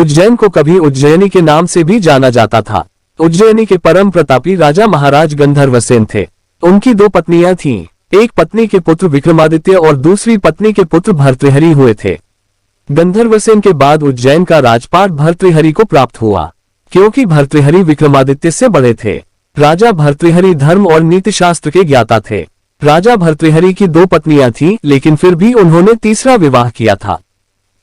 उज्जैन को कभी उज्जैनी के नाम से भी जाना जाता था। उज्जैनी के परम प्रतापी राजा महाराज गंधर्वसेन थे। उनकी दो पत्नियां थीं। एक पत्नी के पुत्र विक्रमादित्य और दूसरी पत्नी के पुत्र भर्तृहरि हुए थे। गंधर्वसेन के बाद उज्जैन का राजपाट भर्तृहरि को प्राप्त हुआ, क्योंकि भर्तृहरि विक्रमादित्य से बड़े थे। राजा भर्तृहरि धर्म और नीति शास्त्र के ज्ञाता थे। राजा भर्तृहरि की दो पत्नियां थीं, लेकिन फिर भी उन्होंने तीसरा विवाह किया था।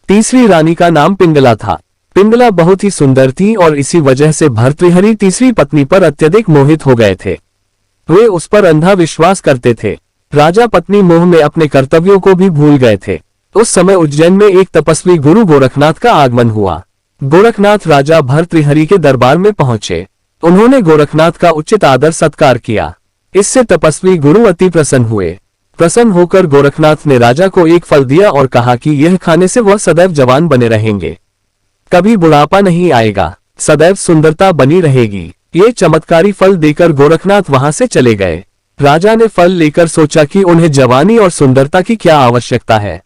तीसरी रानी का नाम पिंगला था। पिंगला बहुत ही सुंदर थी और इसी वजह से भर्तृहरि तीसरी पत्नी पर अत्यधिक मोहित हो गए थे। वे उस पर अंधा विश्वास करते थे। राजा पत्नी मोह में अपने कर्तव्यों को भी भूल गए थे। उस समय उज्जैन में एक तपस्वी गुरु गोरखनाथ का आगमन हुआ। गोरखनाथ राजा भर्तृहरि के दरबार में पहुंचे। उन्होंने गोरखनाथ का उचित आदर सत्कार किया। इससे तपस्वी गुरु अति प्रसन्न हुए। प्रसन्न होकर गोरखनाथ ने राजा को एक फल दिया और कहा कि यह खाने से वह सदैव जवान बने रहेंगे, कभी बुढ़ापा नहीं आएगा, सदैव सुंदरता बनी रहेगी। ये चमत्कारी फल देकर गोरखनाथ वहां से चले गए। राजा ने फल लेकर सोचा कि उन्हें जवानी और सुंदरता की क्या आवश्यकता है।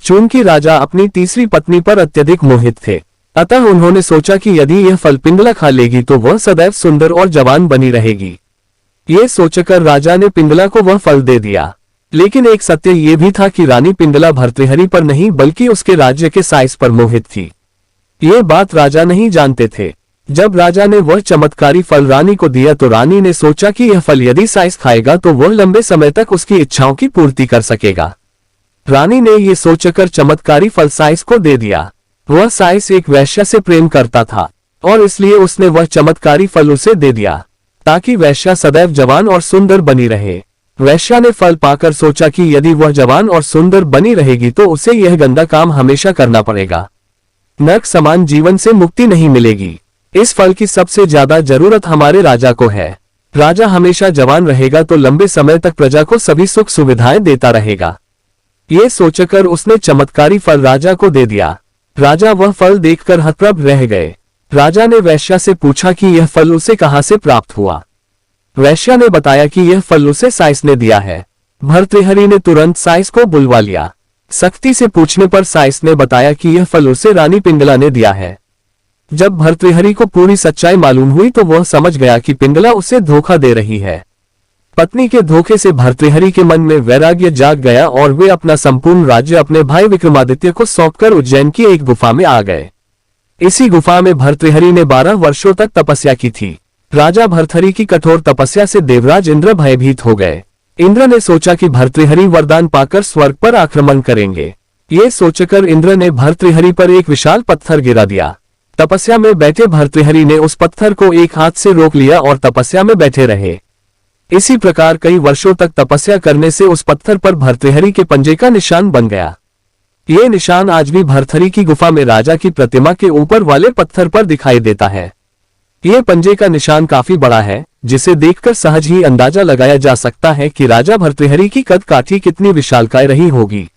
चूंकि राजा अपनी तीसरी पत्नी पर अत्यधिक मोहित थे, अतः उन्होंने सोचा कि यदि यह फल पिंगला खा लेगी तो वह सदैव सुंदर और जवान बनी रहेगी। ये सोचकर राजा ने पिंगला को वह फल दे दिया। लेकिन एक सत्य ये भी था कि रानी पिंगला भर्तृहरि पर नहीं बल्कि उसके राज्य के साइस पर मोहित थी। ये बात राजा नहीं जानते थे। जब राजा ने वह चमत्कारी फल रानी को दिया तो रानी ने सोचा कि यह फल यदि साइस खाएगा तो वह लंबे समय तक उसकी इच्छाओं की पूर्ति कर सकेगा। रानी ने ये सोचकर चमत्कारी फल साइस को दे दिया। वह साइस एक वैश्या से प्रेम करता था और इसलिए उसने वह चमत्कारी फल उसे दे दिया, ताकि वैश्या सदैव जवान और सुंदर बनी रहे। वैश्या ने फल पाकर सोचा कि यदि वह जवान और सुंदर बनी रहेगी तो उसे यह गंदा काम हमेशा करना पड़ेगा, नरक समान जीवन से मुक्ति नहीं मिलेगी। इस फल की सबसे ज्यादा जरूरत हमारे राजा को है। राजा हमेशा जवान रहेगा तो लंबे समय तक प्रजा को सभी सुख सुविधाएं देता रहेगा। ये सोचकर उसने चमत्कारी फल राजा को दे दिया। राजा वह फल देखकर हतप्रभ रह गए। राजा ने वैश्या से पूछा कि यह फल उसे कहां से प्राप्त हुआ। वैश्या ने बताया कि यह फल उसे साइस ने दिया है। भर्तृहरि ने तुरंत साइस को बुलवा लिया। सख्ती से पूछने पर साइस ने बताया कि यह फल उसे रानी पिंगला ने दिया है। जब भर्तृहरि को पूरी सच्चाई मालूम हुई तो वह समझ गया कि पिंगला उसे धोखा दे रही है। पत्नी के धोखे से भर्तृहरि के मन में वैराग्य जाग गया और वे अपना संपूर्ण राज्य अपने भाई विक्रमादित्य को सौंपकर उज्जैन की एक गुफा में आ गए। इसी गुफा में भर्तृहरि ने 12 वर्षों तक तपस्या की थी। राजा भर्तृहरि की कठोर तपस्या से देवराज इंद्र भयभीत हो गए। इंद्र ने सोचा कि भर्तृहरि वरदान पाकर स्वर्ग पर आक्रमण करेंगे। ये सोचकर इंद्र ने भर्तृहरि पर एक विशाल पत्थर गिरा दिया। तपस्या में बैठे भर्तृहरि ने उस पत्थर को एक हाथ से रोक लिया और तपस्या में बैठे रहे। इसी प्रकार कई वर्षों तक तपस्या करने से उस पत्थर पर भर्तृहरि के पंजे का निशान बन गया। ये निशान आज भी भर्तृहरि की गुफा में राजा की प्रतिमा के ऊपर वाले पत्थर पर दिखाई देता है। ये पंजे का निशान काफी बड़ा है, जिसे देखकर सहज ही अंदाजा लगाया जा सकता है कि राजा भर्तृहरि की कद काठी कितनी विशालकाय रही होगी।